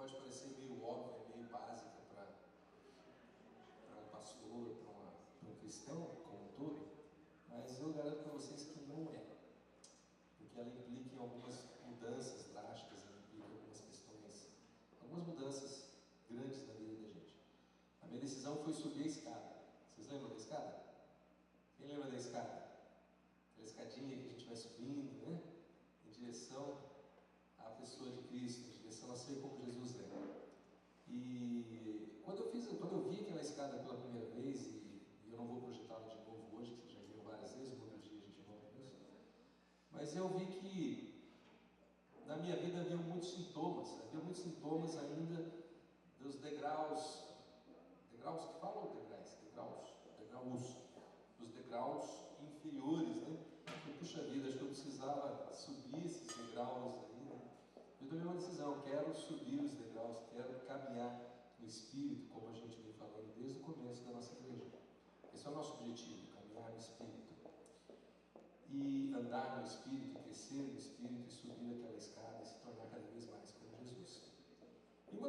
pode parecer meio óbvia, meio básica para um pastor, para um cristão como um todo, mas eu garanto para vocês que não é, porque ela implica em algumas mudanças drásticas, ela implica em algumas mudanças grandes na vida da gente. A minha decisão foi subir a escada. Vocês lembram da escada? Quem lembra da escada? Aquela escadinha que a gente vai subindo, né? Em direção à pessoa de Cristo, em direção a ser como Jesus é. E quando eu vi aquela escada pela primeira vez, e eu não vou projetá-la de novo hoje, que já viu várias vezes, um outro dia a gente volta nisso, mas eu vi que na minha vida havia muitos sintomas ainda dos degraus que falam os degraus inferiores, né? E, puxa vida, acho que eu precisava subir esses degraus aí, né? Eu tomei uma decisão, quero subir os degraus, quero caminhar no Espírito, como a gente vem falando desde o começo da nossa igreja. Esse é o nosso objetivo, caminhar no Espírito. E andar no Espírito, crescer no Espírito e subir aquela escada e se tornar cada vez mais como Jesus. E uma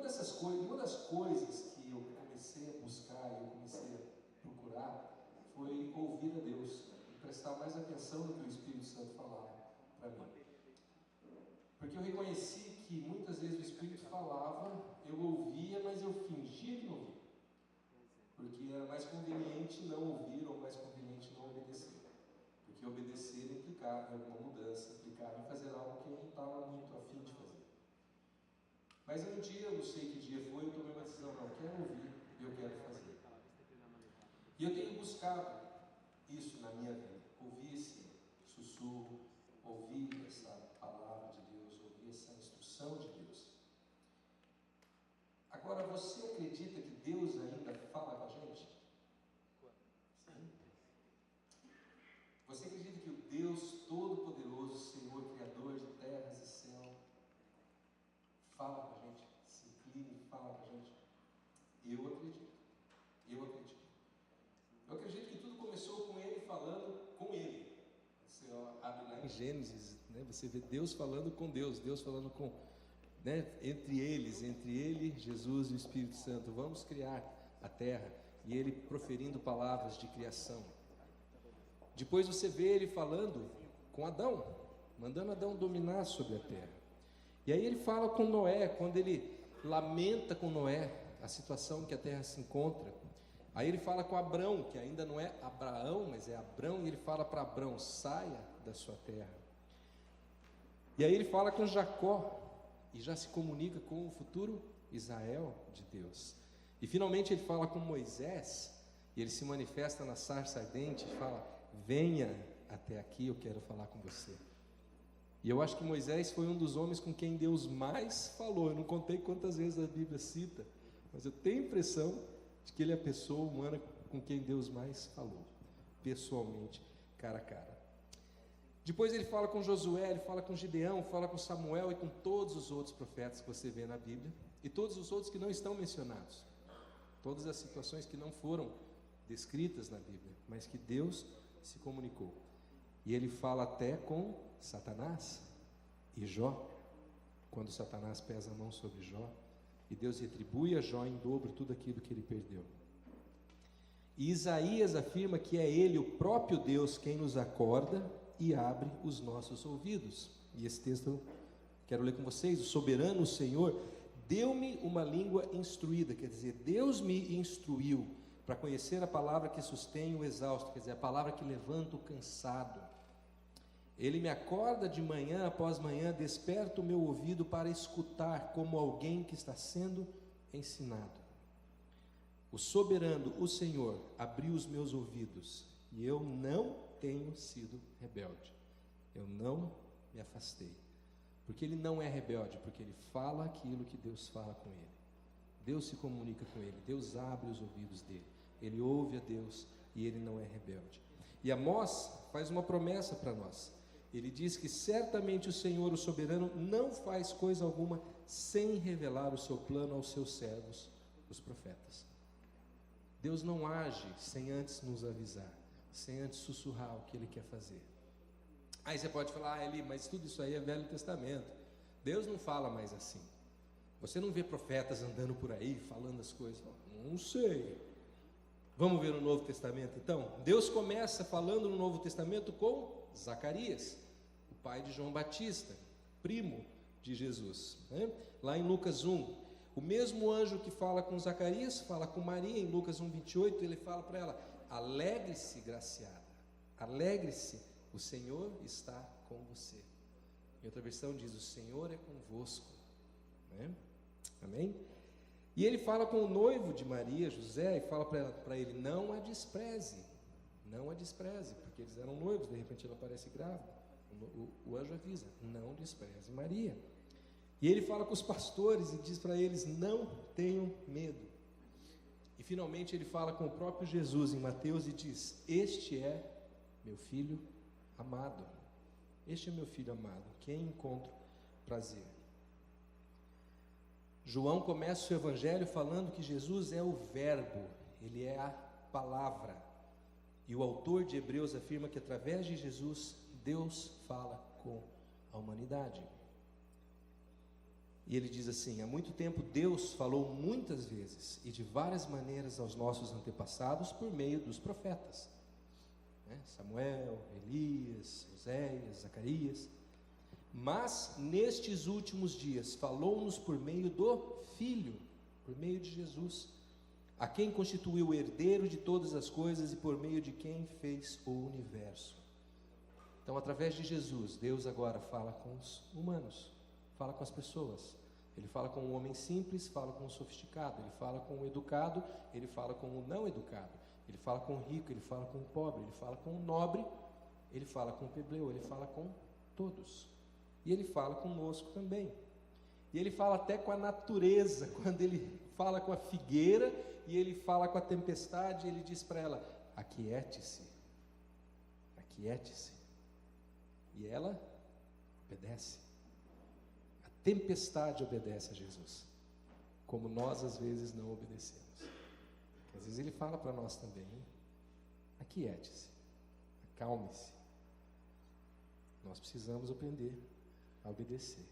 das coisas que eu comecei a buscar e eu comecei a procurar foi ouvir a Deus e prestar mais atenção no que o Espírito Santo falava para mim. Porque eu reconheci que muitas vezes o Espírito falava, eu ouvia, mas eu fingia que não ouvia. Porque era mais conveniente não ouvir ou mais conveniente não obedecer. Porque obedecer implicava em alguma mudança, implicava em fazer algo que eu não estava muito afim de fazer. Mas um dia, eu não sei que dia foi, eu tomei uma decisão, não, eu quero ouvir e eu quero fazer. E eu tenho buscado isso na minha vida, ouvir esse sussurro, ouvir essa palavra de Deus, ouvir essa instrução de Deus. Agora, você acredita que Deus ainda fala com a gente? Sim. Você acredita que o Deus Todo-Poderoso, Senhor, Criador de terras e céu, fala com a gente, se inclina e fala com a gente? Eu acredito. Eu acredito que tudo começou com Ele falando com Ele. Você abre lá em Gênesis, né? Você vê Deus falando com Deus, Deus falando com, né? Entre Ele, Jesus e o Espírito Santo. Vamos criar a terra. E Ele proferindo palavras de criação. Depois você vê Ele falando com Adão, mandando Adão dominar sobre a terra. E aí Ele fala com Noé, quando Ele lamenta com Noé a situação que a terra se encontra. Aí Ele fala com Abrão, que ainda não é Abraão, mas é Abrão, e Ele fala para Abrão, saia da sua terra. E aí Ele fala com Jacó, e já se comunica com o futuro Israel de Deus. E finalmente Ele fala com Moisés, e Ele se manifesta na sarça ardente e fala, venha até aqui, eu quero falar com você. E eu acho que Moisés foi um dos homens com quem Deus mais falou. Eu não contei quantas vezes a Bíblia cita, mas eu tenho a impressão de que ele é a pessoa humana com quem Deus mais falou, pessoalmente, cara a cara. Depois ele fala com Josué, ele fala com Gideão, fala com Samuel e com todos os outros profetas que você vê na Bíblia, e todos os outros que não estão mencionados, todas as situações que não foram descritas na Bíblia, mas que Deus se comunicou. E ele fala até com Satanás e Jó, quando Satanás pesa a mão sobre Jó, e Deus retribui a Jó em dobro tudo aquilo que ele perdeu. E Isaías afirma que é Ele, o próprio Deus, quem nos acorda e abre os nossos ouvidos. E esse texto eu quero ler com vocês. O soberano, o Senhor, deu-me uma língua instruída, quer dizer, Deus me instruiu para conhecer a palavra que sustém o exausto, quer dizer, a palavra que levanta o cansado. Ele me acorda de manhã após manhã, desperta o meu ouvido para escutar como alguém que está sendo ensinado. O soberano, o Senhor, abriu os meus ouvidos e eu não tenho sido rebelde. Eu não me afastei. Porque ele não é rebelde, porque ele fala aquilo que Deus fala com ele. Deus se comunica com ele, Deus abre os ouvidos dele. Ele ouve a Deus e ele não é rebelde. E Amós faz uma promessa para nós. Ele diz que certamente o Senhor, o soberano, não faz coisa alguma sem revelar o seu plano aos seus servos, os profetas. Deus não age sem antes nos avisar, sem antes sussurrar o que Ele quer fazer. Aí você pode falar, Eli, mas tudo isso aí é Velho Testamento. Deus não fala mais assim. Você não vê profetas andando por aí falando as coisas. Não sei. Vamos ver no Novo Testamento então? Deus começa falando no Novo Testamento com Zacarias, o pai de João Batista, primo de Jesus, né? Lá em Lucas 1, o mesmo anjo que fala com Zacarias, fala com Maria. Em Lucas 1:28, ele fala para ela: alegre-se, graciada, alegre-se, o Senhor está com você. Em outra versão diz: o Senhor é convosco, né? Amém? E ele fala com o noivo de Maria, José, e fala para ele: não a despreze, não a despreze, porque eles eram noivos. De repente ela aparece grávida. O anjo avisa: não despreze Maria. E ele fala com os pastores e diz para eles: não tenham medo. E finalmente ele fala com o próprio Jesus em Mateus e diz: este é meu filho amado, este é meu filho amado, quem encontro prazer. João começa o seu evangelho falando que Jesus é o verbo, ele é a palavra. E o autor de Hebreus afirma que através de Jesus, Deus fala com a humanidade. E ele diz assim: há muito tempo Deus falou muitas vezes e de várias maneiras aos nossos antepassados por meio dos profetas, né? Samuel, Elias, Oséias, Zacarias. Mas nestes últimos dias falou-nos por meio do Filho, por meio de Jesus, a quem constituiu o herdeiro de todas as coisas e por meio de quem fez o universo. Então, através de Jesus, Deus agora fala com os humanos, fala com as pessoas. Ele fala com o homem simples, fala com o sofisticado, ele fala com o educado, ele fala com o não educado, ele fala com o rico, ele fala com o pobre, ele fala com o nobre, ele fala com o plebeu, ele fala com todos. E ele fala conosco também. E ele fala até com a natureza, quando ele fala com a figueira e ele fala com a tempestade, ele diz para ela: aquiete-se, aquiete-se. E ela obedece. A tempestade obedece a Jesus, como nós às vezes não obedecemos. Às vezes ele fala para nós também: aquiete-se, acalme-se. Nós precisamos aprender a obedecer.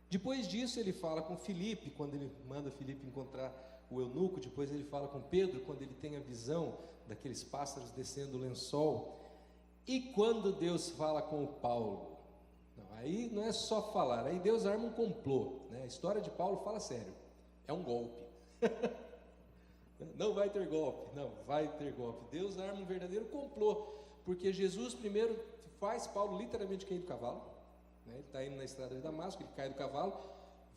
Depois disso ele fala com Filipe, quando ele manda Filipe encontrar o eunuco. Depois ele fala com Pedro, quando ele tem a visão daqueles pássaros descendo o lençol. E quando Deus fala com o Paulo, não, aí não é só falar, aí Deus arma um complô, né? A história de Paulo fala sério, é um golpe. Não vai ter golpe, não, vai ter golpe. Deus arma um verdadeiro complô, porque Jesus primeiro faz Paulo literalmente cair do cavalo, né? Ele está indo na estrada de Damasco, ele cai do cavalo,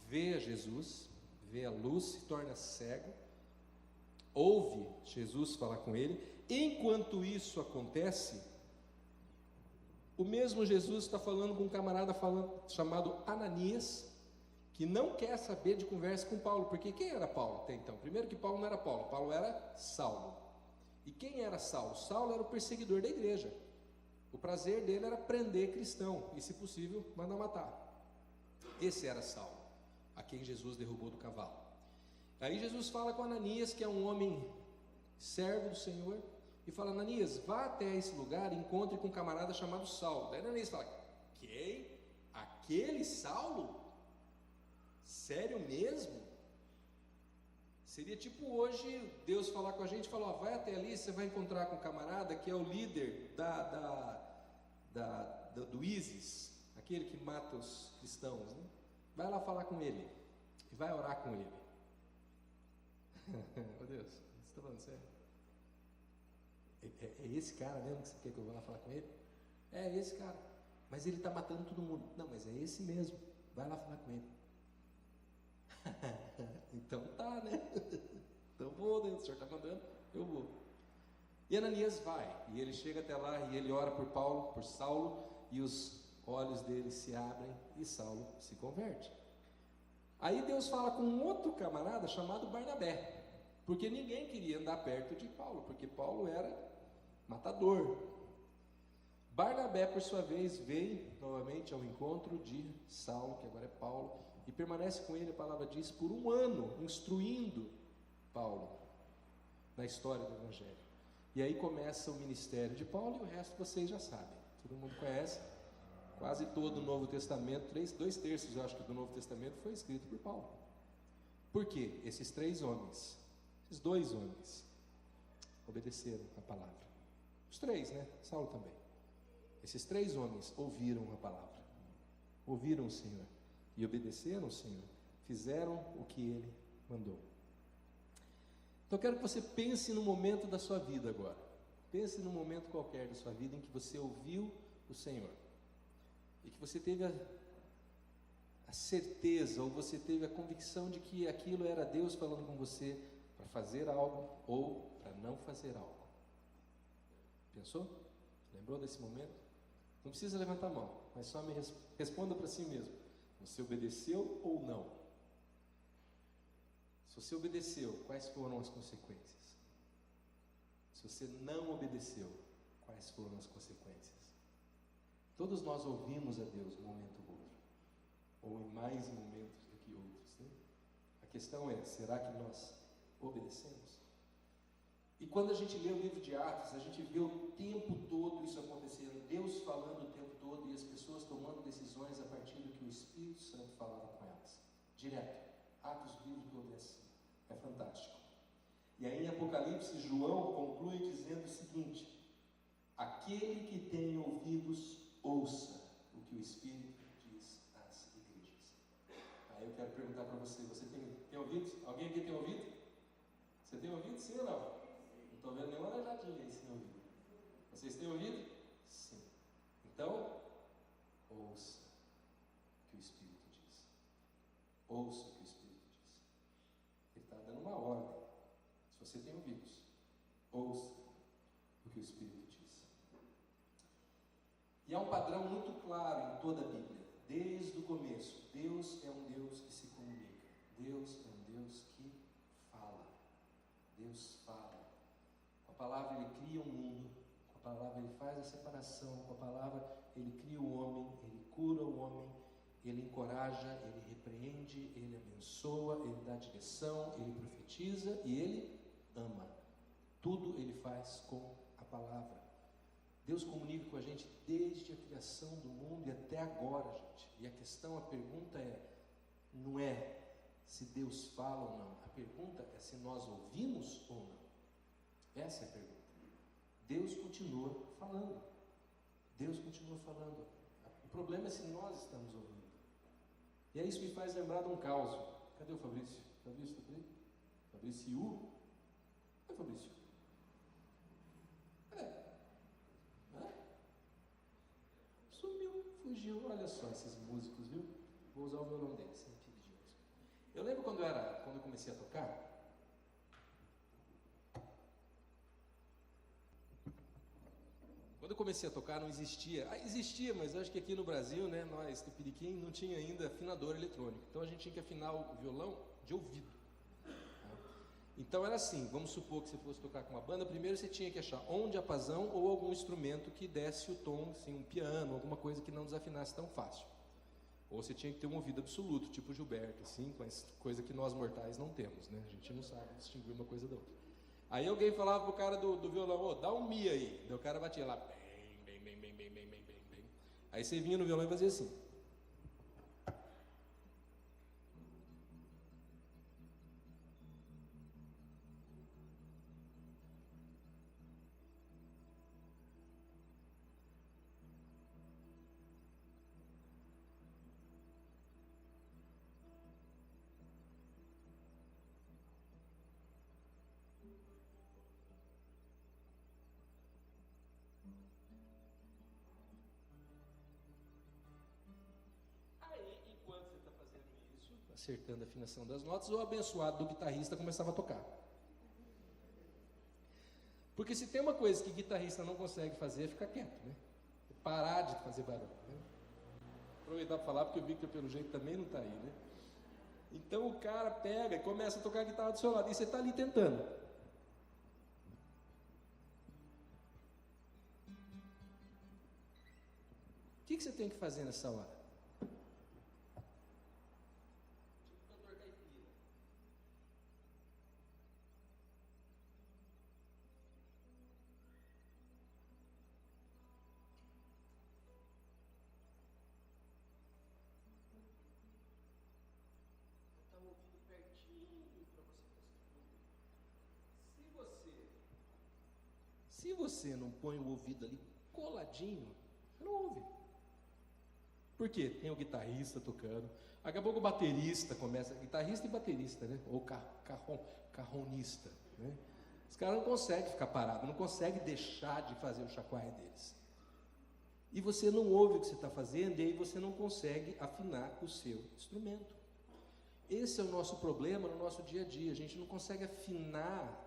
vê a Jesus, vê a luz, se torna cego, ouve Jesus falar com ele. Enquanto isso acontece, o mesmo Jesus está falando com um camarada chamado Ananias, que não quer saber de conversa com Paulo, porque quem era Paulo até então? Primeiro que Paulo não era Paulo, Paulo era Saulo. E quem era Saulo? Saulo era o perseguidor da igreja. O prazer dele era prender cristão e, se possível, mandar matar. Esse era Saulo, a quem Jesus derrubou do cavalo. Aí Jesus fala com Ananias, que é um homem servo do Senhor, e fala: Ananias, vá até esse lugar e encontre com um camarada chamado Saulo. Daí Ananias fala: quem? Aquele Saulo? Sério mesmo? Seria tipo hoje Deus falar com a gente e falar: vai até ali, você vai encontrar com um camarada que é o líder do ISIS, aquele que mata os cristãos, né? Vai lá falar com ele e vai orar com ele. Meu Deus, você está falando sério? É esse cara mesmo que você quer que eu vá lá falar com ele? É esse cara, mas ele está matando todo mundo. Não, mas é esse mesmo, vai lá falar com ele. Então tá, né? Então vou, né? O senhor está mandando, eu vou. E Ananias vai, e ele chega até lá e ele ora por Paulo, por Saulo, e os olhos dele se abrem e Saulo se converte. Aí Deus fala com um outro camarada chamado Barnabé, porque ninguém queria andar perto de Paulo, porque Paulo era matador. Barnabé, por sua vez, veio novamente ao encontro de Saulo, que agora é Paulo, e permanece com ele, a palavra diz, por 1 ano, instruindo Paulo na história do Evangelho. E aí começa o ministério de Paulo, e o resto vocês já sabem, todo mundo conhece, Quase todo o Novo Testamento, 2/3 eu acho que do Novo Testamento foi escrito por Paulo. Por quê? Esses 3 homens, esses 2 homens, obedeceram a palavra. Os 3, né? Saulo também. Esses 3 homens ouviram a palavra, ouviram o Senhor e obedeceram o Senhor, fizeram o que Ele mandou. Então eu quero que você pense no momento da sua vida agora. Pense num momento qualquer da sua vida em que você ouviu o Senhor e que você teve a certeza ou você teve a convicção de que aquilo era Deus falando com você para fazer algo ou para não fazer algo. Pensou? Lembrou desse momento? Não precisa levantar a mão, mas só me responda para si mesmo. Você obedeceu ou não? Se você obedeceu, quais foram as consequências? Se você não obedeceu, quais foram as consequências? Todos nós ouvimos a Deus um momento ou outro, ou em mais momentos do que outros, né? A questão é, será que nós obedecemos? E quando a gente lê o livro de Atos, a gente vê o tempo todo isso acontecendo, Deus falando o tempo todo e as pessoas tomando decisões a partir do que o Espírito Santo falava com elas, direto. Atos, o livro todo é assim, é fantástico. E aí em Apocalipse, João conclui dizendo o seguinte: aquele que tem ouvidos, ouça o que o Espírito diz às igrejas. Aí eu quero perguntar para você, você tem ouvidos? Alguém aqui tem ouvido? Você tem ouvido, sim ou não? Não estou vendo nenhuma olhadinha aí sem ouvido. Vocês têm ouvido? Sim. Então, ouça o que o Espírito diz. Ouça o que o Espírito diz. Ele está dando uma ordem. Se você tem ouvidos, ouça o que o Espírito diz. E há um padrão muito claro em toda a Bíblia, desde o começo. Deus é um Deus que se comunica. Deus é um Deus que fala. Deus fala. Com a palavra Ele cria um mundo. Com a palavra Ele faz a separação. Com a palavra Ele cria o homem. Ele cura o homem. Ele encoraja, Ele repreende, Ele abençoa, Ele dá direção, Ele profetiza e Ele ama. Tudo Ele faz com a palavra. Deus comunica com a gente desde a criação do mundo e até agora, gente. E a questão, a pergunta não é se Deus fala ou não. A pergunta é se nós ouvimos ou não. Essa é a pergunta. Deus continua falando. Deus continua falando. O problema é se nós estamos ouvindo. E aí isso me faz lembrar de um caos. Cadê o Fabrício? Fabrício está por aí? Fabrício? É Fabrício? Sumiu, fugiu. Olha só esses músicos, viu? Vou usar o violão dele, sem pedir de música. Eu lembro quando eu comecei a tocar. Quando eu comecei a tocar não existia. Existia, mas eu acho que aqui no Brasil, né, nós do Piriquim não tinha ainda afinador eletrônico. Então a gente tinha que afinar o violão de ouvido. Então era assim, vamos supor que você fosse tocar com uma banda, primeiro você tinha que achar ou um diapasão ou algum instrumento que desse o tom, assim, um piano, alguma coisa que não desafinasse tão fácil. Ou você tinha que ter um ouvido absoluto, tipo Gilberto, assim, mas coisa que nós mortais não temos, né? A gente não sabe distinguir uma coisa da outra. Aí alguém falava pro cara do violão, dá um mi aí. Daí o cara batia lá, bem. Aí você vinha no violão e fazia assim. Acertando a afinação das notas, o abençoado do guitarrista começava a tocar. Porque se tem uma coisa que guitarrista não consegue fazer, é ficar quieto, né? É parar de fazer barulho, né? Aproveitar para falar, porque o Victor, pelo jeito, também não está aí, né? Então o cara pega e começa a tocar a guitarra do seu lado, e você está ali tentando. O que você tem que fazer nessa hora? Se você não põe o ouvido ali coladinho, você não ouve. Por quê? Tem o guitarrista tocando, acabou que o baterista começa, guitarrista e baterista, né? Ou carronista, né? Os caras não conseguem ficar parados, não conseguem deixar de fazer o chacoalho deles. E você não ouve o que você está fazendo, e aí você não consegue afinar o seu instrumento. Esse é o nosso problema no nosso dia a dia, a gente não consegue afinar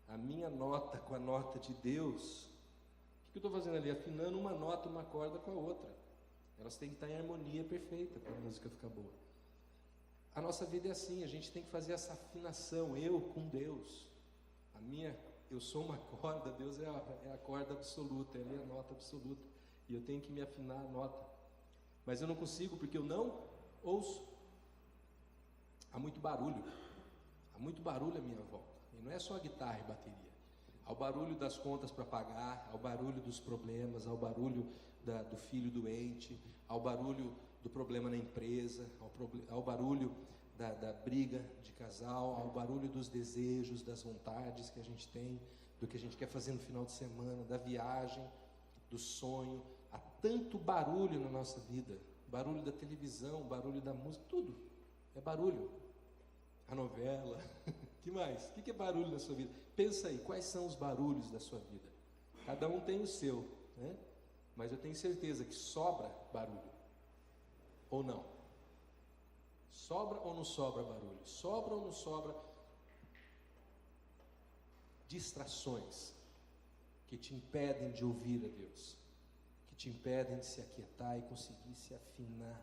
a minha nota com a nota de Deus. O que eu estou fazendo ali? Afinando uma nota, uma corda com a outra. Elas têm que estar em harmonia perfeita para a música ficar boa. A nossa vida é assim, a gente tem que fazer essa afinação, eu com Deus. Eu sou uma corda, Deus é a corda absoluta, Ele é a nota absoluta. E eu tenho que me afinar a nota. Mas eu não consigo porque eu não ouço. Há muito barulho à minha volta. E não é só guitarra e bateria. Há o barulho das contas para pagar, há o barulho dos problemas, há o barulho do filho doente, há o barulho do problema na empresa, há o barulho da briga de casal, há o barulho dos desejos, das vontades que a gente tem, do que a gente quer fazer no final de semana, da viagem, do sonho. Há tanto barulho na nossa vida, barulho da televisão, barulho da música, tudo é barulho. A novela, que mais? O que é barulho na sua vida? Pensa aí, quais são os barulhos da sua vida? Cada um tem o seu, né? Mas eu tenho certeza que sobra barulho, ou não? Sobra ou não sobra barulho? Sobra ou não sobra distrações que te impedem de ouvir a Deus, que te impedem de se aquietar e conseguir se afinar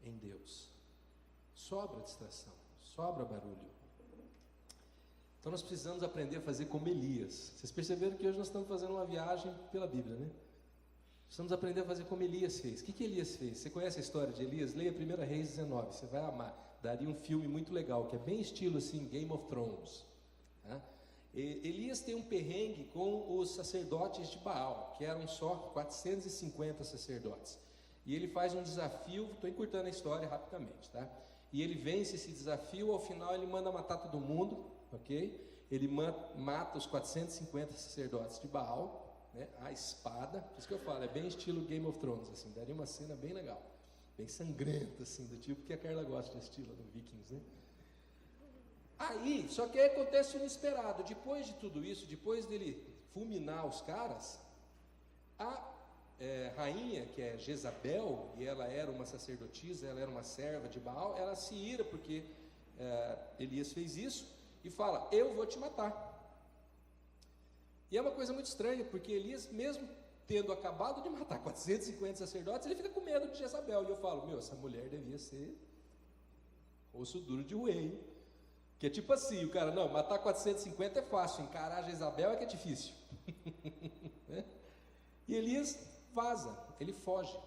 em Deus? Sobra distração, sobra barulho. Então nós precisamos aprender a fazer como Elias. Vocês perceberam que hoje nós estamos fazendo uma viagem pela Bíblia, né? Precisamos aprender a fazer como Elias fez. O que Elias fez? Você conhece a história de Elias? Leia 1 Reis 19, você vai amar. Daria um filme muito legal, que é bem estilo assim, Game of Thrones. Tá? Elias tem um perrengue com os sacerdotes de Baal, que eram só 450 sacerdotes. E ele faz um desafio, estou encurtando a história rapidamente, tá? E ele vence esse desafio, ao final ele manda matar todo mundo, ok? Ele mata os 450 sacerdotes de Baal, né, a espada. Por isso que eu falo, é bem estilo Game of Thrones, assim, daria uma cena bem legal, bem sangrenta, assim, do tipo que a Carla gosta de assistir lá no Vikings, né? Aí, só que aí acontece o inesperado. Depois de tudo isso, depois dele fulminar os caras, a rainha, que é Jezabel, e ela era uma sacerdotisa, ela era uma serva de Baal, ela se ira porque Elias fez isso e fala: eu vou te matar. E é uma coisa muito estranha, porque Elias, mesmo tendo acabado de matar 450 sacerdotes, ele fica com medo de Jezabel. E eu falo: essa mulher devia ser osso duro de roer, hein? Que é tipo assim, o cara, não, matar 450 é fácil, encarar Jezabel é que é difícil. Né? E Elias vaza, ele foge.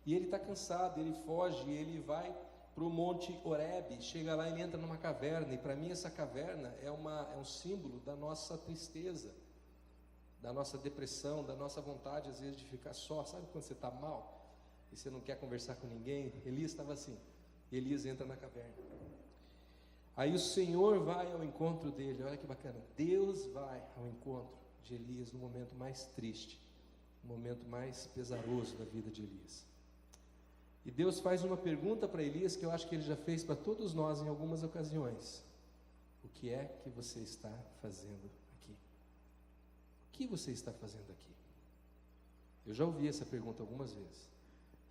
E ele está cansado, ele foge, ele vai para o Monte Horebe, chega lá e ele entra numa caverna. E para mim essa caverna é um símbolo da nossa tristeza, da nossa depressão, da nossa vontade às vezes de ficar só. Sabe quando você está mal e você não quer conversar com ninguém? Elias estava assim. Elias entra na caverna. Aí o Senhor vai ao encontro dele. Olha que bacana, Deus vai ao encontro de Elias no momento mais triste, no momento mais pesaroso da vida de Elias. E Deus faz uma pergunta para Elias que eu acho que ele já fez para todos nós em algumas ocasiões: o que é que você está fazendo aqui? O que você está fazendo aqui? Eu já ouvi essa pergunta algumas vezes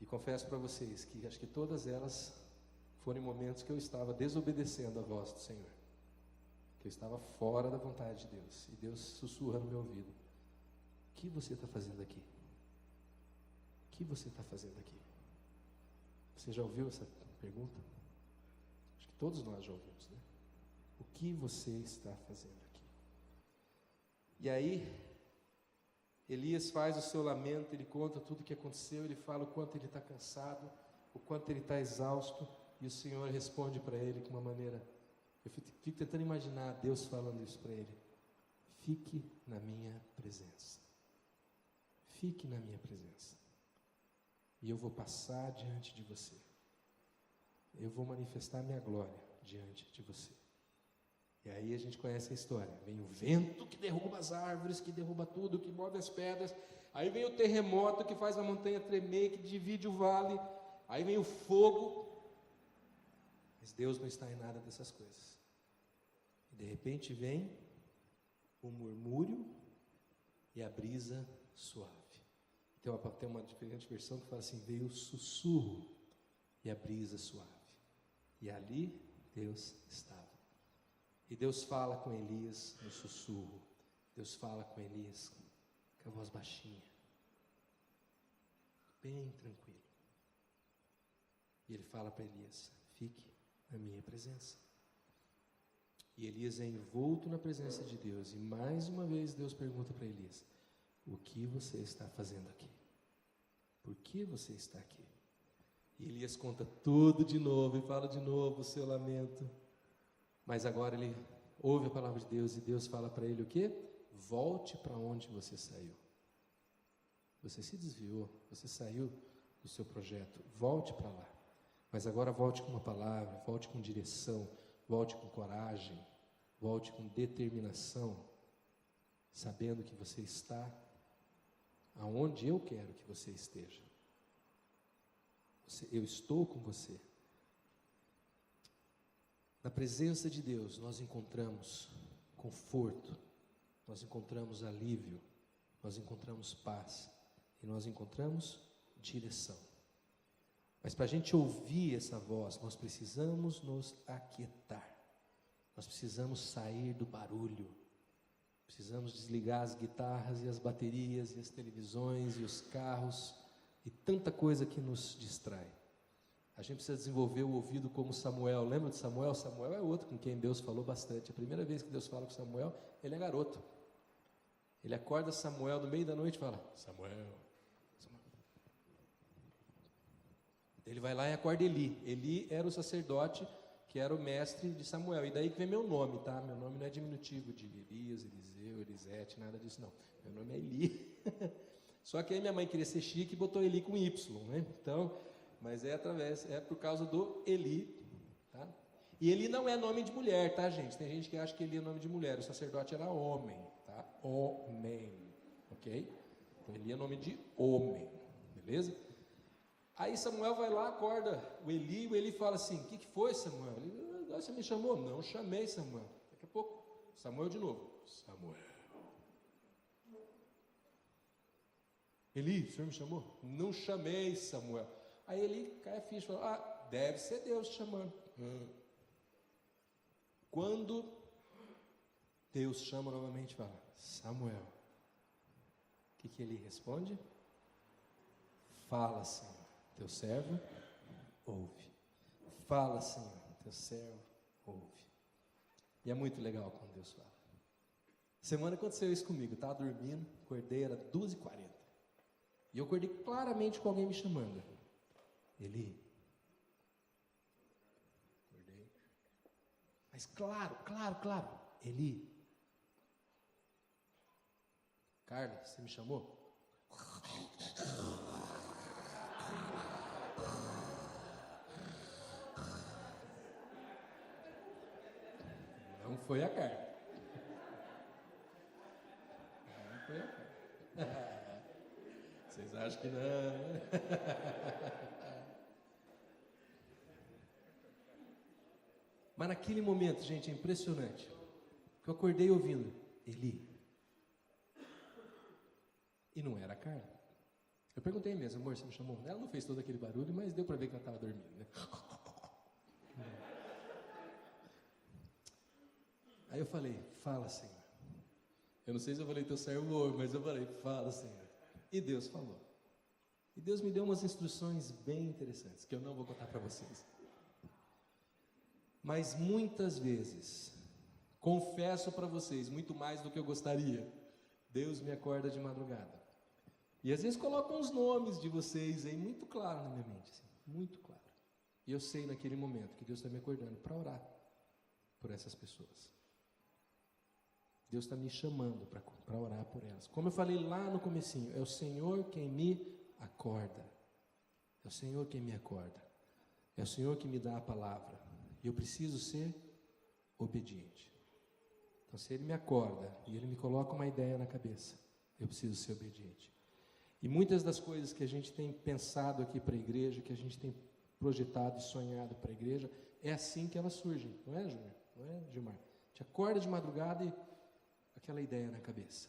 e confesso para vocês que acho que todas elas foram em momentos que eu estava desobedecendo a voz do Senhor, que eu estava fora da vontade de Deus, e Deus sussurra no meu ouvido: o que você está fazendo aqui? O que você está fazendo aqui? Você já ouviu essa pergunta? Acho que todos nós já ouvimos, né? O que você está fazendo aqui? E aí, Elias faz o seu lamento, ele conta tudo o que aconteceu, ele fala o quanto ele está cansado, o quanto ele está exausto, e o Senhor responde para ele com uma maneira, eu fico tentando imaginar Deus falando isso para ele: fique na minha presença, fique na minha presença, e eu vou passar diante de você, eu vou manifestar minha glória diante de você. E aí a gente conhece a história. Vem o vento que derruba as árvores, que derruba tudo, que move as pedras. Aí vem o terremoto que faz a montanha tremer, que divide o vale. Aí vem o fogo. Mas Deus não está em nada dessas coisas. E de repente vem o murmúrio e a brisa suave. Tem uma diferente versão que fala assim: veio o sussurro e a brisa suave. E ali Deus estava. E Deus fala com Elias no sussurro. Deus fala com Elias com a voz baixinha, bem tranquilo. E ele fala para Elias: fique na minha presença. E Elias é envolto na presença de Deus. E mais uma vez Deus pergunta para Elias: o que você está fazendo aqui? Por que você está aqui? E Elias conta tudo de novo e fala de novo o seu lamento. Mas agora ele ouve a palavra de Deus e Deus fala para ele o quê? Volte para onde você saiu. Você se desviou, você saiu do seu projeto, volte para lá. Mas agora volte com uma palavra, volte com direção, volte com coragem, volte com determinação, sabendo que você está aonde eu quero que você esteja. Eu estou com você. Na presença de Deus nós encontramos conforto, nós encontramos alívio, nós encontramos paz e nós encontramos direção. Mas para a gente ouvir essa voz, nós precisamos nos aquietar, nós precisamos sair do barulho, precisamos desligar as guitarras e as baterias e as televisões e os carros e tanta coisa que nos distrai. A gente precisa desenvolver o ouvido como Samuel. Lembra de Samuel? Samuel é outro com quem Deus falou bastante. A primeira vez que Deus fala com Samuel, ele é garoto. Ele acorda Samuel no meio da noite e fala: Samuel. Ele vai lá e acorda Eli. Eli era o sacerdote que era o mestre de Samuel. E daí que vem meu nome, tá? Meu nome não é diminutivo de Elias, Eliseu, Elisete, nada disso não. Meu nome é Eli. Só que aí minha mãe queria ser chique e botou Eli com Y, né? Então, mas é por causa do Eli, tá? E Eli não é nome de mulher, tá, gente? Tem gente que acha que Eli é nome de mulher. O sacerdote era homem, tá? Homem, ok? Então Eli é nome de homem, beleza? Aí Samuel vai lá, acorda o Eli fala assim: o que foi, Samuel? Ele: você me chamou? Não chamei, Samuel. Daqui a pouco, Samuel de novo: Samuel. Eli, o senhor me chamou? Não chamei, Samuel. Aí Eli cai a ficha e fala: deve ser Deus te chamando. Quando Deus chama novamente, fala: Samuel. O que ele responde? Fala, Senhor, teu servo ouve. Fala, Senhor, teu servo ouve. E é muito legal quando Deus fala. Semana aconteceu isso comigo, eu estava dormindo, acordei, era 2h40. E eu acordei claramente com alguém me chamando. Eli. Acordei. Mas claro. Eli. Carla, você me chamou? Não foi a Carla. Não foi a Carla. Vocês acham que não, né? Mas naquele momento, gente, é impressionante. Que eu acordei ouvindo Eli. E não era a Carla. Eu perguntei mesmo: amor, você me chamou? Ela não fez todo aquele barulho, mas deu para ver que ela estava dormindo, né? Aí eu falei: fala, Senhor. Eu não sei se eu falei teu servo ouve, mas eu falei: fala, Senhor. E Deus falou. E Deus me deu umas instruções bem interessantes, que eu não vou contar para vocês. Mas muitas vezes, confesso para vocês, muito mais do que eu gostaria, Deus me acorda de madrugada. E às vezes coloca uns nomes de vocês aí muito claro na minha mente, assim, muito claro. E eu sei naquele momento que Deus está me acordando para orar por essas pessoas. Deus está me chamando para orar por elas. Como eu falei lá no comecinho, é o Senhor quem me acorda. É o Senhor quem me acorda. É o Senhor que me dá a palavra. E eu preciso ser obediente. Então, se Ele me acorda e Ele me coloca uma ideia na cabeça, eu preciso ser obediente. E muitas das coisas que a gente tem pensado aqui para a igreja, que a gente tem projetado e sonhado para a igreja, é assim que elas surgem, não é, Júnior? Não é, Gilmar? Te acorda de madrugada e aquela ideia na cabeça.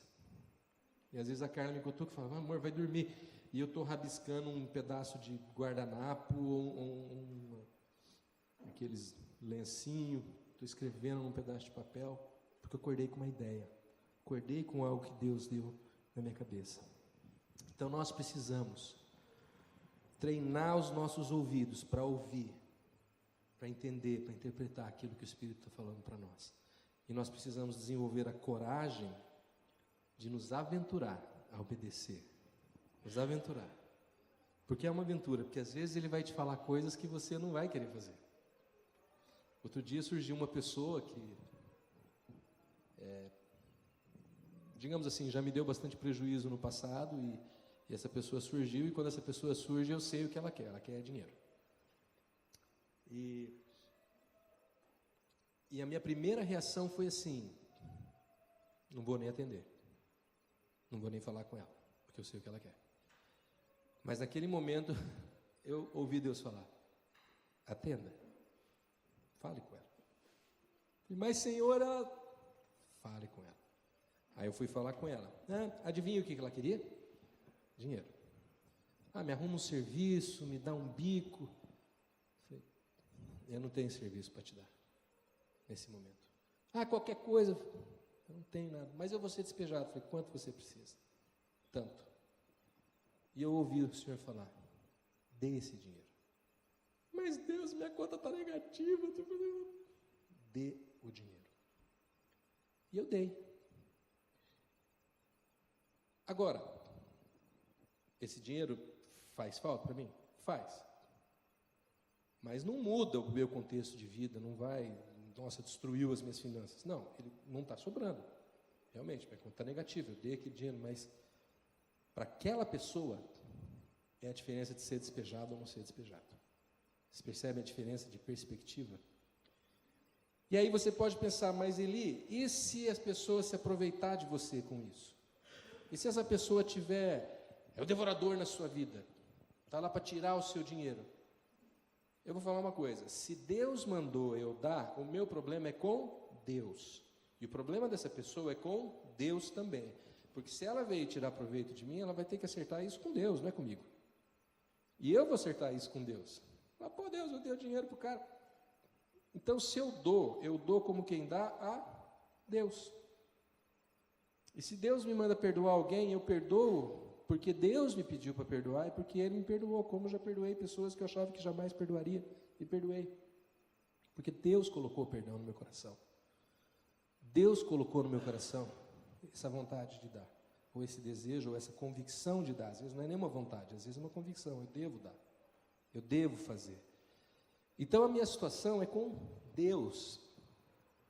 E às vezes a Carla me contou que fala, amor, vai dormir. E eu estou rabiscando um pedaço de guardanapo, aqueles lencinho, estou escrevendo num pedaço de papel, porque eu acordei com uma ideia. Acordei com algo que Deus deu na minha cabeça. Então nós precisamos treinar os nossos ouvidos para ouvir, para entender, para interpretar aquilo que o Espírito está falando para nós. E nós precisamos desenvolver a coragem de nos aventurar a obedecer. Nos aventurar. Porque é uma aventura, porque às vezes ele vai te falar coisas que você não vai querer fazer. Outro dia surgiu uma pessoa que, digamos assim, já me deu bastante prejuízo no passado e essa pessoa surgiu, e quando essa pessoa surge, eu sei o que ela quer dinheiro. E a minha primeira reação foi assim, não vou nem atender, não vou nem falar com ela, porque eu sei o que ela quer. Mas naquele momento, eu ouvi Deus falar, atenda, fale com ela. Mas senhora, fale com ela. Aí eu fui falar com ela, adivinha o que ela queria? Dinheiro. Me arruma um serviço, me dá um bico. Eu não tenho serviço para te dar, nesse momento. Qualquer coisa, eu não tenho nada, mas eu vou ser despejado. Falei, quanto você precisa? Tanto. E eu ouvi o Senhor falar, dê esse dinheiro. Mas Deus, minha conta está negativa. Dê o dinheiro. E eu dei. Agora, esse dinheiro faz falta para mim? Faz. Mas não muda o meu contexto de vida, não vai, nossa, destruiu as minhas finanças. Não, ele não está sobrando. Realmente, minha conta está negativa, eu dei aquele dinheiro, mas para aquela pessoa é a diferença de ser despejado ou não ser despejado. Você percebe a diferença de perspectiva? E aí você pode pensar, mas Eli, e se as pessoas se aproveitar de você com isso? E se essa pessoa é o devorador na sua vida, está lá para tirar o seu dinheiro? Eu vou falar uma coisa, se Deus mandou eu dar, o meu problema é com Deus. E o problema dessa pessoa é com Deus também. Porque se ela veio tirar proveito de mim, ela vai ter que acertar isso com Deus, não é comigo. E eu vou acertar isso com Deus. Pô, Deus, eu dei o dinheiro para o cara. Então, se eu dou como quem dá a Deus. E se Deus me manda perdoar alguém, eu perdoo porque Deus me pediu para perdoar e porque Ele me perdoou, como eu já perdoei pessoas que eu achava que jamais perdoaria, e perdoei. Porque Deus colocou o perdão no meu coração. Deus colocou no meu coração essa vontade de dar, ou esse desejo, ou essa convicção de dar. Às vezes não é nenhuma vontade, às vezes é uma convicção, eu devo dar, eu devo fazer. Então a minha situação é com Deus,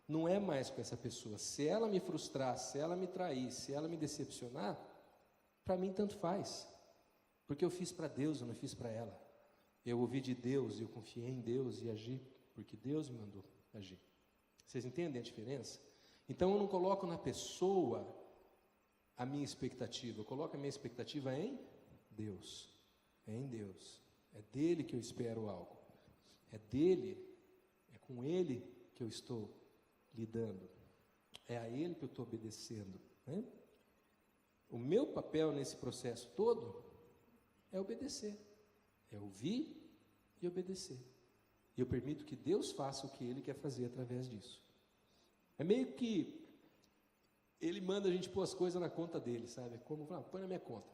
não é mais com essa pessoa. Se ela me frustrar, se ela me trair, se ela me decepcionar, para mim tanto faz, porque eu fiz para Deus, eu não fiz para ela. Eu ouvi de Deus, eu confiei em Deus e agi, porque Deus me mandou agir. Vocês entendem a diferença? Então eu não coloco na pessoa a minha expectativa, eu coloco a minha expectativa em Deus. É em Deus. É dele que eu espero algo. É dele, é com ele que eu estou lidando. É a ele que eu estou obedecendo, né? O meu papel nesse processo todo é obedecer. É ouvir e obedecer. E eu permito que Deus faça o que Ele quer fazer através disso. É meio que Ele manda a gente pôr as coisas na conta dele, sabe? É como falar, põe na minha conta.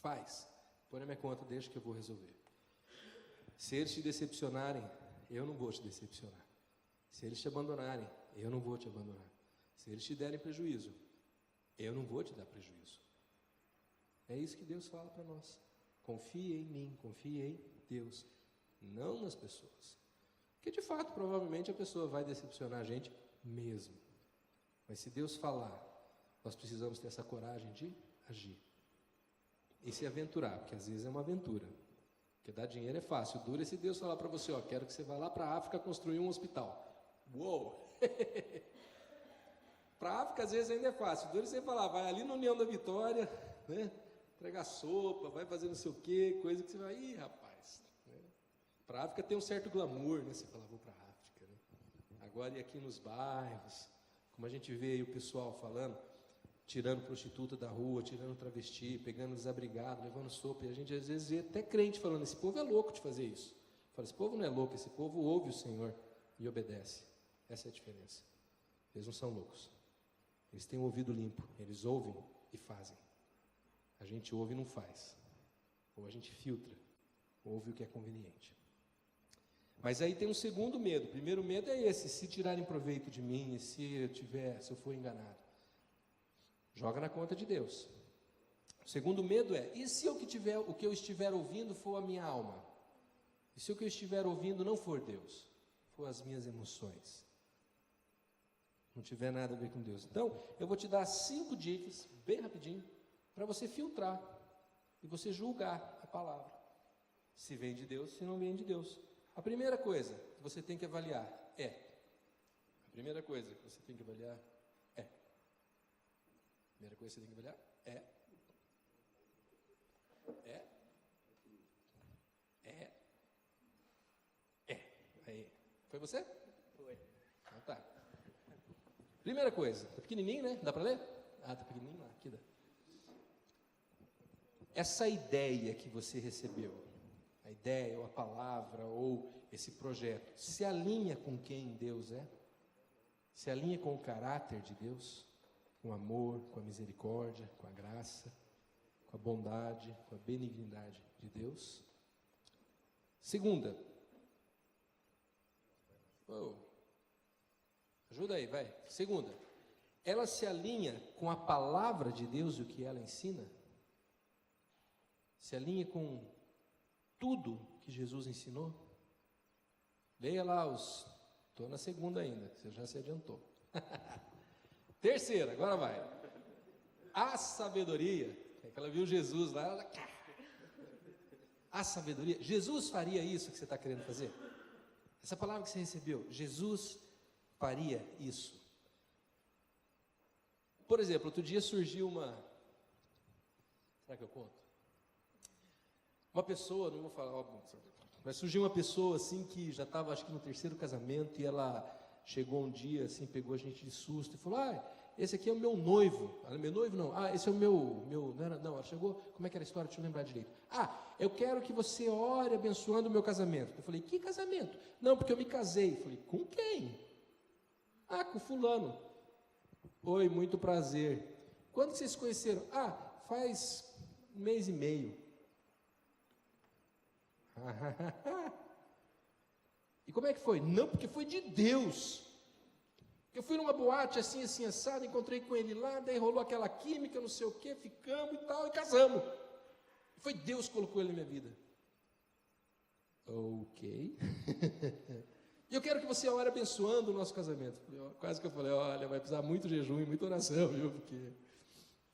Faz. Põe na minha conta, deixa que eu vou resolver. Se eles te decepcionarem, eu não vou te decepcionar. Se eles te abandonarem, eu não vou te abandonar. Se eles te derem prejuízo, eu não vou te dar prejuízo. É isso que Deus fala para nós. Confie em mim, confie em Deus, não nas pessoas. Porque de fato, provavelmente a pessoa vai decepcionar a gente mesmo. Mas se Deus falar, nós precisamos ter essa coragem de agir. E se aventurar, porque às vezes é uma aventura. Porque dar dinheiro é fácil, dura é se Deus falar para você, quero que você vá lá para a África construir um hospital. Uou! Para a África, às vezes, ainda é fácil. Então, você falar, vai ali na União da Vitória, né? Entregar sopa, vai fazer não sei o quê, coisa que você vai, ih, rapaz. Né? Para a África tem um certo glamour, né? Você fala, vou para a África. Né? Agora, e aqui nos bairros, como a gente vê aí o pessoal falando, tirando prostituta da rua, tirando travesti, pegando desabrigado, levando sopa, e a gente às vezes vê até crente falando, esse povo é louco de fazer isso. Fala, esse povo não é louco, esse povo ouve o Senhor e obedece. Essa é a diferença. Eles não são loucos. Eles têm o ouvido limpo, eles ouvem e fazem. A gente ouve e não faz. Ou a gente filtra, ouve o que é conveniente. Mas aí tem um segundo medo. O primeiro medo é esse, se tirarem proveito de mim, se eu for enganado. Joga na conta de Deus. O segundo medo é, e se o que eu estiver ouvindo for a minha alma? E se o que eu estiver ouvindo não for Deus? For as minhas emoções? Não tiver nada a ver com Deus. Então, eu vou te dar 5 dicas, bem rapidinho, para você filtrar e você julgar a palavra. Se vem de Deus, se não vem de Deus. A primeira coisa que você tem que avaliar é. A primeira coisa que você tem que avaliar é. A primeira coisa que você tem que avaliar é. Aí. Foi você? Foi. Então tá. Primeira coisa, tá pequenininho, né? Dá para ler? Ah, tá pequenininho lá, aqui dá. Essa ideia que você recebeu, a ideia, ou a palavra, ou esse projeto, se alinha com quem Deus é? Se alinha com o caráter de Deus? Com o amor, com a misericórdia, com a graça, com a bondade, com a benignidade de Deus? Segunda. Ajuda aí, vai. Segunda. Ela se alinha com a palavra de Deus e o que ela ensina? Se alinha com tudo que Jesus ensinou? Leia lá os... Estou na segunda ainda, você já se adiantou. Terceira, agora vai. A sabedoria. Ela viu Jesus lá, ela... A sabedoria. Jesus faria isso que você está querendo fazer? Essa palavra que você recebeu, Jesus faria isso. Por exemplo, outro dia surgiu uma... Será que eu conto? Uma pessoa, não vou falar, óbvio, mas surgiu uma pessoa assim que já estava, acho que no 3º casamento, e ela chegou um dia, assim, pegou a gente de susto e falou, esse aqui é o meu noivo. Meu noivo não, esse é o meu não, ela chegou, como é que era a história? Deixa eu lembrar direito. Eu quero que você ore abençoando o meu casamento. Eu falei, que casamento? Não, porque eu me casei. Eu falei, com quem? Com fulano. Oi, muito prazer. Quando vocês se conheceram? Faz 1 mês e meio. E como é que foi? Não, porque foi de Deus. Eu fui numa boate assim, assado, encontrei com ele lá, daí rolou aquela química, não sei o que, ficamos e tal, e casamos. Foi Deus que colocou ele na minha vida. Ok. E eu quero que você ore abençoando o nosso casamento. Quase que eu falei, olha, vai precisar muito jejum e muita oração, viu? Porque...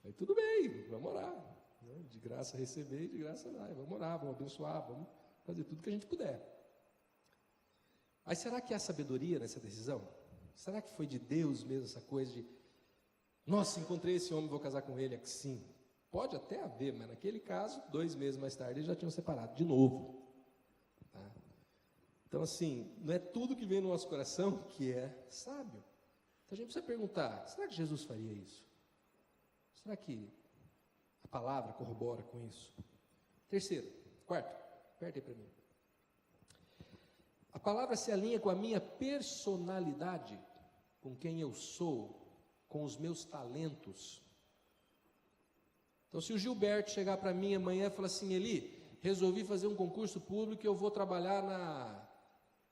Aí tudo bem, vamos orar. De graça receber e de graça dar. Vamos orar, vamos abençoar, vamos fazer tudo que a gente puder. Mas será que há sabedoria nessa decisão? Será que foi de Deus mesmo essa coisa de, nossa, encontrei esse homem, vou casar com ele? Sim, pode até haver, mas naquele caso, 2 meses mais tarde, eles já tinham separado de novo. Tá? Então assim, não é tudo que vem no nosso coração que é sábio. Então a gente precisa perguntar, será que Jesus faria isso? Será que a palavra corrobora com isso? Terceiro, quarto, aperta aí para mim. A palavra se alinha com a minha personalidade, com quem eu sou, com os meus talentos. Então, se o Gilberto chegar para mim amanhã e falar assim, Eli, resolvi fazer um concurso público e eu vou trabalhar na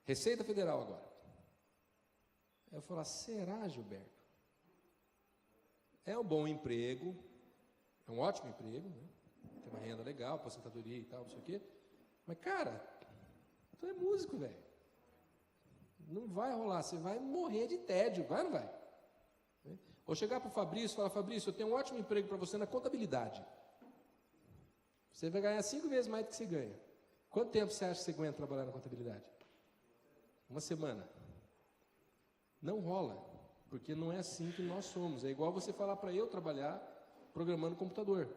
Receita Federal agora. Eu falar, será, Gilberto? É um bom emprego, é um ótimo emprego, né? Tem uma renda legal, aposentadoria e tal, não sei o quê. Mas, cara, tu é músico, velho. Não vai rolar, você vai morrer de tédio, vai ou não vai? Ou chegar para o Fabrício e falar, Fabrício, eu tenho um ótimo emprego para você na contabilidade. Você vai ganhar 5 vezes mais do que você ganha. Quanto tempo você acha que você aguenta trabalhar na contabilidade? 1 semana. Não rola. porque não é assim que nós somos. É igual você falar para eu trabalhar programando computador,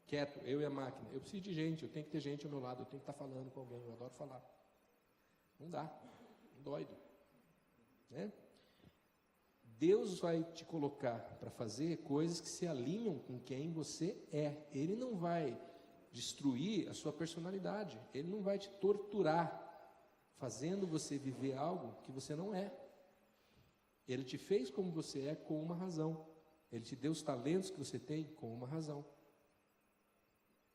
quieto, eu e a máquina. Eu preciso de gente, eu tenho que ter gente ao meu lado, eu tenho que estar falando com alguém, eu adoro falar. Não dá, doido, né? Deus vai te colocar para fazer coisas que se alinham com quem você é. Ele não vai destruir a sua personalidade, Ele não vai te torturar, fazendo você viver algo que você não é. Ele te fez como você é com uma razão. Ele te deu os talentos que você tem com uma razão.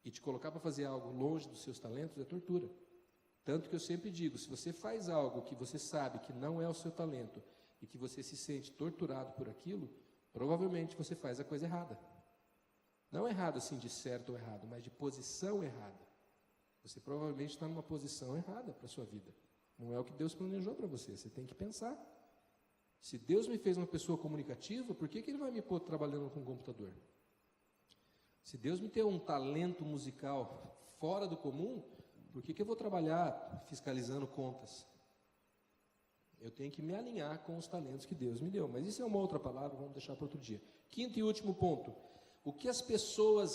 E te colocar para fazer algo longe dos seus talentos é tortura. Tanto que eu sempre digo, se você faz algo que você sabe que não é o seu talento e que você se sente torturado por aquilo, provavelmente você faz a coisa errada. Não errado assim de certo ou errado, mas de posição errada. Você provavelmente está numa posição errada para a sua vida. Não é o que Deus planejou para você, você tem que pensar. Se Deus me fez uma pessoa comunicativa, por que Ele vai me pôr trabalhando com um computador? Se Deus me deu um talento musical fora do comum, por que eu vou trabalhar fiscalizando contas? Eu tenho que me alinhar com os talentos que Deus me deu. Mas isso é uma outra palavra, vamos deixar para outro dia. Quinto e último ponto. O que as pessoas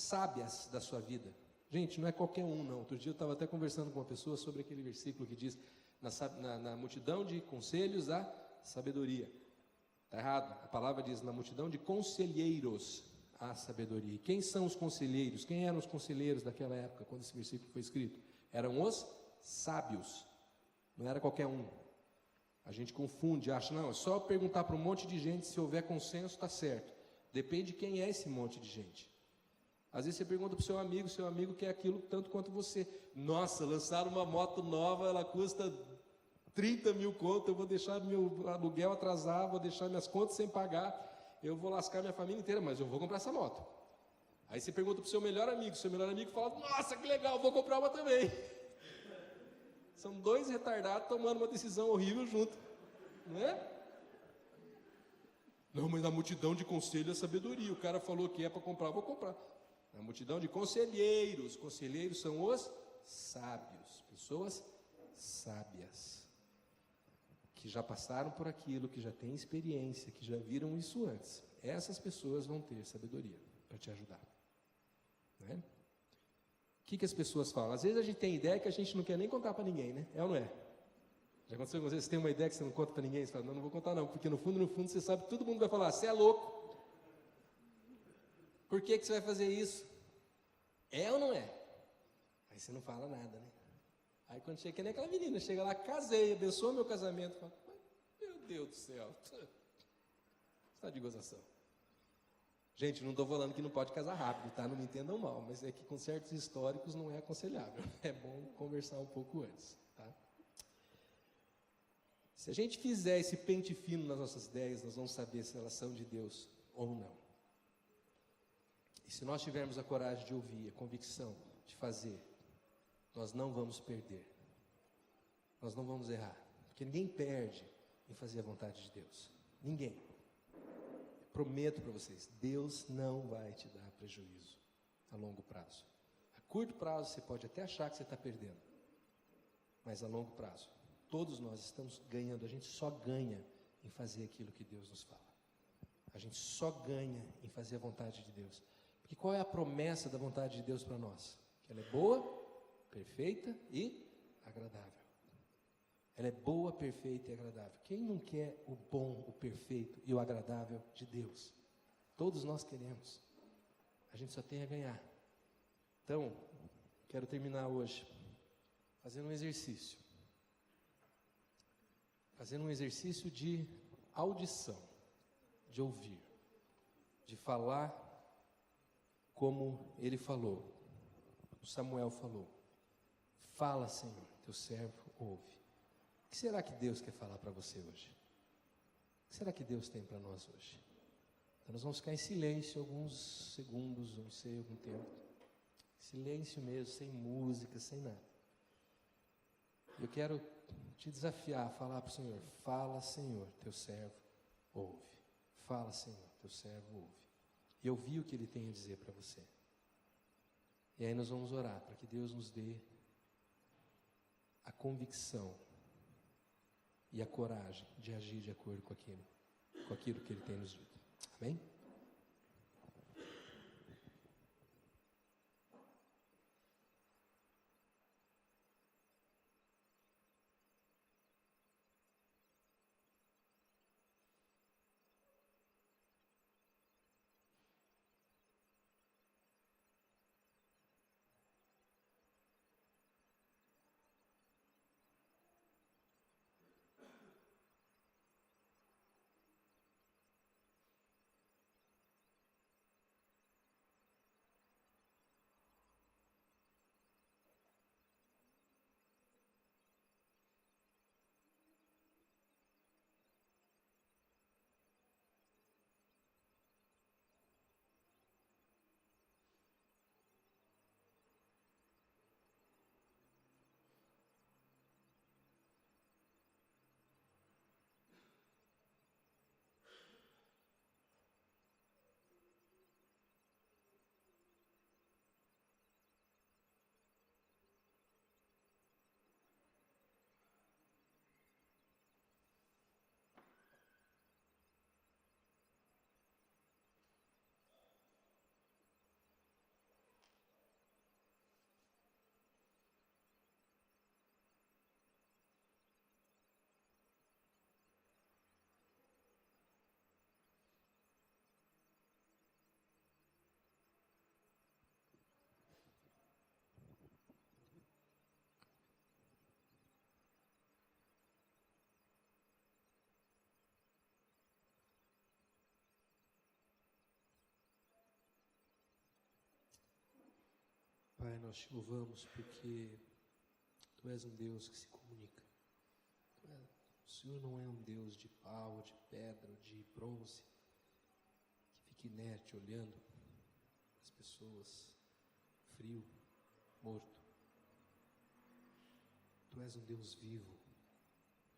sábias da sua vida... Gente, não é qualquer um, não. Outro dia eu estava até conversando com uma pessoa sobre aquele versículo que diz: na multidão de conselhos há sabedoria. Está errado. A palavra diz: na multidão de conselheiros há sabedoria. E quem são os conselheiros? Quem eram os conselheiros daquela época, quando esse versículo foi escrito? Eram os sábios. Não era qualquer um. A gente confunde, acha, não, é só perguntar para um monte de gente, se houver consenso, está certo. Depende de quem é esse monte de gente. Às vezes você pergunta para o seu amigo quer aquilo tanto quanto você. Nossa, lançaram uma moto nova, ela custa 30 mil conto, eu vou deixar meu aluguel atrasar, vou deixar minhas contas sem pagar, eu vou lascar minha família inteira, mas eu vou comprar essa moto. Aí você pergunta para o seu melhor amigo fala, nossa, que legal, vou comprar uma também. São dois retardados tomando uma decisão horrível junto, não é? Não, mas na multidão de conselho é sabedoria, o cara falou que é para comprar, vou comprar. Na multidão de conselheiros são os sábios, pessoas sábias, que já passaram por aquilo, que já têm experiência, que já viram isso antes. Essas pessoas vão ter sabedoria para te ajudar, né? O que as pessoas falam? Às vezes a gente tem ideia que a gente não quer nem contar para ninguém, né? É ou não é? Já aconteceu com você? Você tem uma ideia que você não conta para ninguém? Você fala, não vou contar não, porque no fundo você sabe que todo mundo vai falar, você é louco. Por que você vai fazer isso? É ou não é? Aí você não fala nada, né? Aí quando chega, que nem aquela menina, chega lá, casei, abençoa meu casamento, fala, meu Deus do céu, você está de gozação. Gente, não estou falando que não pode casar rápido, tá? Não me entendam mal, mas é que com certos históricos não é aconselhável. É bom conversar um pouco antes, tá? Se a gente fizer esse pente fino nas nossas ideias, nós vamos saber se elas são de Deus ou não. E se nós tivermos a coragem de ouvir, a convicção de fazer, nós não vamos perder. Nós não vamos errar. Porque ninguém perde em fazer a vontade de Deus. Ninguém. Prometo para vocês, Deus não vai te dar prejuízo a longo prazo. A curto prazo você pode até achar que você está perdendo. Mas a longo prazo, todos nós estamos ganhando. A gente só ganha em fazer aquilo que Deus nos fala. A gente só ganha em fazer a vontade de Deus. Porque qual é a promessa da vontade de Deus para nós? Que ela é boa, perfeita e agradável. Ela é boa, perfeita e agradável. Quem não quer o bom, o perfeito e o agradável de Deus? Todos nós queremos. A gente só tem a ganhar. Então, quero terminar hoje fazendo um exercício. Fazendo um exercício de audição, de ouvir, de falar como ele falou, Samuel falou. Fala, Senhor, teu servo ouve. O que será que Deus quer falar para você hoje? O que será que Deus tem para nós hoje? Então nós vamos ficar em silêncio alguns segundos, não sei, algum tempo. Silêncio mesmo, sem música, sem nada. Eu quero te desafiar a falar para o Senhor. Fala, Senhor, teu servo ouve. Fala, Senhor, teu servo ouve. E ouvir o que Ele tem a dizer para você. E aí nós vamos orar para que Deus nos dê a convicção e a coragem de agir de acordo com aquilo com aquilo que Ele tem nos dito. Amém? Pai, nós te louvamos porque Tu és um Deus que se comunica. O Senhor não é um Deus de pau, de pedra, de bronze, que fica inerte olhando as pessoas, frio, morto. Tu és um Deus vivo,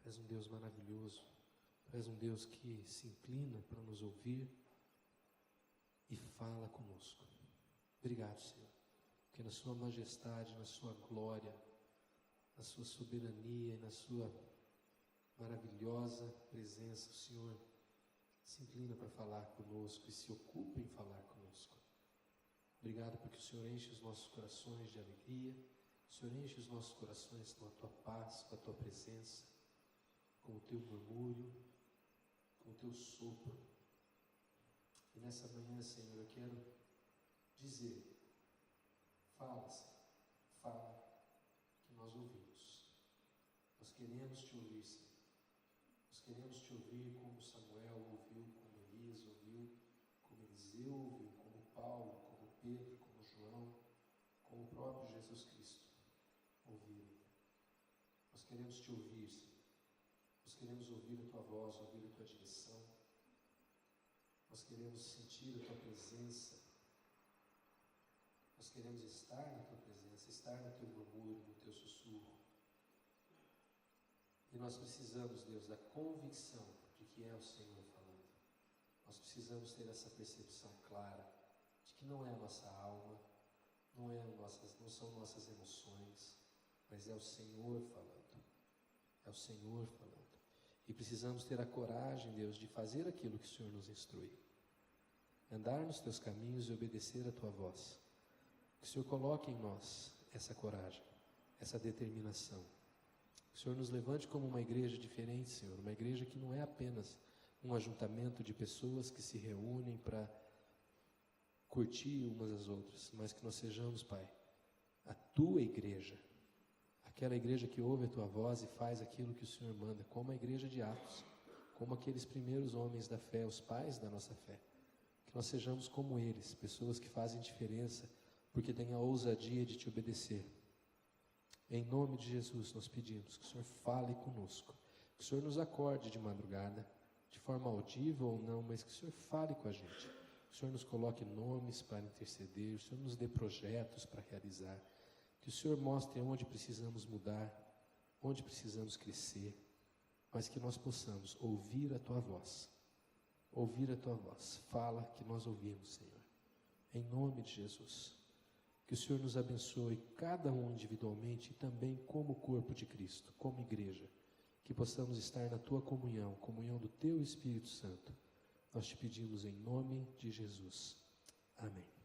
Tu és um Deus maravilhoso, Tu és um Deus que se inclina para nos ouvir e fala conosco. Obrigado, Senhor, porque na Sua majestade, na Sua glória, na Sua soberania e na Sua maravilhosa presença, o Senhor se inclina para falar conosco e se ocupa em falar conosco. Obrigado porque o Senhor enche os nossos corações de alegria, o Senhor enche os nossos corações com a Tua paz, com a Tua presença, com o Teu murmúrio, com o Teu sopro. E nessa manhã, Senhor, eu quero dizer, fala, Senhor, fala, que nós ouvimos. Nós queremos Te ouvir, Senhor. Nós queremos Te ouvir como Samuel ouviu, como Elias ouviu, como Eliseu ouviu, como Paulo, como Pedro, como João, como o próprio Jesus Cristo ouviu. Nós queremos Te ouvir, Senhor. Nós queremos ouvir a Tua voz, ouvir a Tua direção. Nós queremos sentir a Tua presença. Nós queremos estar na Tua presença, estar no Teu murmúrio, no Teu sussurro. E nós precisamos, Deus, da convicção de que é o Senhor falando. Nós precisamos ter essa percepção clara de que não é a nossa alma, não são nossas emoções, mas é o Senhor falando. É o Senhor falando. E precisamos ter a coragem, Deus, de fazer aquilo que o Senhor nos instrui. Andar nos Teus caminhos e obedecer a Tua voz. Que o Senhor coloque em nós essa coragem, essa determinação. Que o Senhor nos levante como uma igreja diferente, Senhor. Uma igreja que não é apenas um ajuntamento de pessoas que se reúnem para curtir umas às outras, mas que nós sejamos, Pai, a Tua igreja. Aquela igreja que ouve a Tua voz e faz aquilo que o Senhor manda, como a igreja de Atos, como aqueles primeiros homens da fé, os pais da nossa fé. Que nós sejamos como eles, pessoas que fazem diferença, porque têm a ousadia de Te obedecer. Em nome de Jesus nós pedimos que o Senhor fale conosco, que o Senhor nos acorde de madrugada, de forma audível ou não, mas que o Senhor fale com a gente. Que o Senhor nos coloque nomes para interceder, o Senhor nos dê projetos para realizar, que o Senhor mostre onde precisamos mudar, onde precisamos crescer, mas que nós possamos ouvir a Tua voz. Ouvir a Tua voz. Fala que nós ouvimos, Senhor. Em nome de Jesus. Que o Senhor nos abençoe, cada um individualmente e também como corpo de Cristo, como igreja. que possamos estar na tua comunhão, comunhão do teu Espírito Santo. Nós te pedimos em nome de Jesus. Amém.